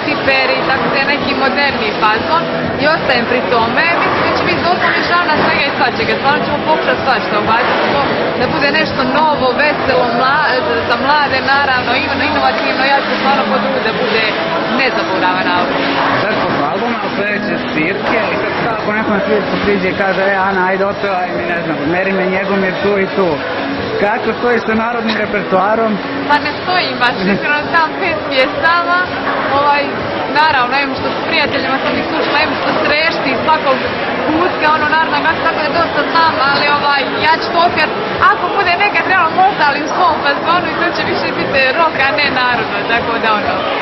ciperi, tako da je neki moderniji fazon i ostajem pri tome. Mislim da će biti dosta mišana svega i svačega, stvarno ćemo pokušati svačta ubaciti to, da bude nešto novo, veselo, za mlade naravno, inovativno, ja ću stvarno potruditi da bude nezaboravan album. Sad posle albuma, sljedeće svirke i sad kako neko na svirku priđe i kaže Ana, ajde otpevaj mi, ne znam, meri me Njegomir tu i tu. Kako stoji sa narodnim repertoarom? Pa ne stojim baš, iskreno znam 5 pjesama, naravno, imam što s prijateljima sam ih slušala, imam što srešti iz svakog kutka, naravno, tako da dosta znam, ali ja ću to opet, ako bude nekad trebalo možda, ali u svom fazonu i to će više biti rock, a ne narodno, tako da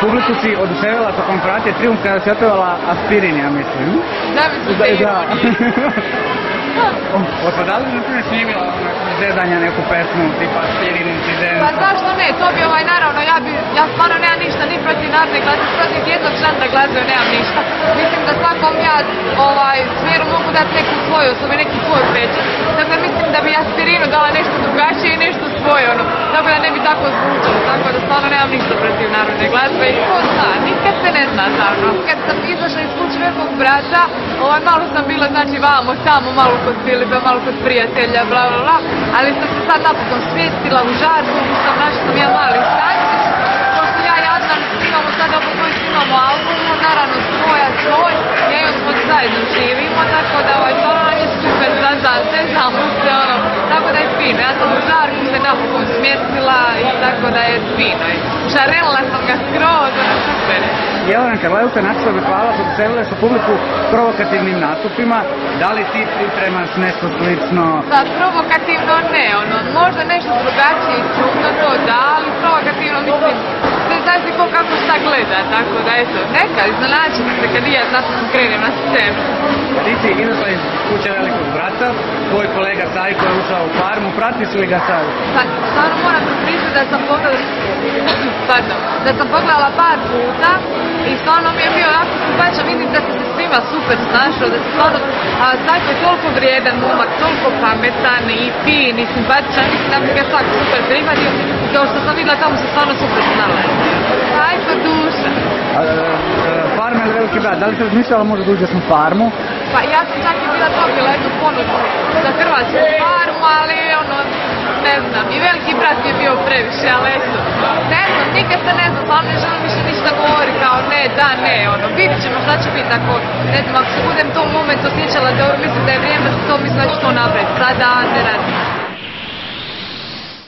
Publiku si oduševila tokom Croatia Triumf kada si otpevala Aspirin, ja mislim. Da mi se sigurno. Da li ti ne snimila zezanja neku pesmu, tipa Aspirin, Incident? Pa zašto ne, to bi naravno, ja stvarno nemam ništa ni protiv narodne glazbe, protiv jednog žanra glazbe nemam ništa. Mislim da svakom ja smjeru mogu dati neku svoju osobu i neki svoj pečat. Tako da mislim da bi Aspirinu dala nešto drugačije i nešto svoje, tako da ne bi tako zvučalo, tako da stvarno nemam ništa protiv narodne glazbe i ko zna, nikad se ne zna zapravo. Kad sam izašla iz kuće Velikog brata, malo sam bila, znači vamo, tamo, malo kod Filipa, malo kod prijatelja, bla bla bla, ali sam se sad napokon svijestila u Žarku, našla sam jedan mali stančić, pošto ja i Adnan imamo sad imamo album, naravno svoj, ja i on smo zajedno živimo, tako da to nam je super zezamo se, tako da je fino, ja sam u Žarku se napokon smjestila i tako da je fino, žarela sam ga skroz, super. Jelenka Leuka, Naksove hvala, poduševile su publiku provokativnim nastupima. Da li ti pripremaš nešto slično? Pa provokativno ne, možda nešto drugačije i čudno to da, ali provokativno mislim, sve znači ko kako šta gleda, tako da eto, neka iznenačiti se kad ja napokon krenem na scenu. Ti si izašla iz kuće Velikog brata, tvoj kolega Sajko je ušao u Farmu, pratiš li ga sad? Pa stvarno moram priznati da sam pogledala par puta i stvarno mi je bio jako simpačan, vidim da se svima super snašao, da se stvarno Sajko je toliko vrijedan momak, toliko pametan i fin i simpatičan, mislim da mi ga svako super prihvatio i kao što sam vidjela tamo se stvarno super snala. Sajko duša. Farma ili Veliki brat, da li ste razmišljala možda da uđeš u Farmu? Pa ja sam čak i bila dobila jednu ponudu za Hrvatsku Farmu, ali ne znam, i Veliki brat je bio previše, ali eto, ne znam, nikad se ne znam, stvarno ne želim više ništa govori kao ne, da, ne, vidit ćemo šta će biti ako, ne znam, ako se budem tom momentu osjećala dobro, mislim da je vrijeme za to, mislim da ću to napraviti, sada ne radim.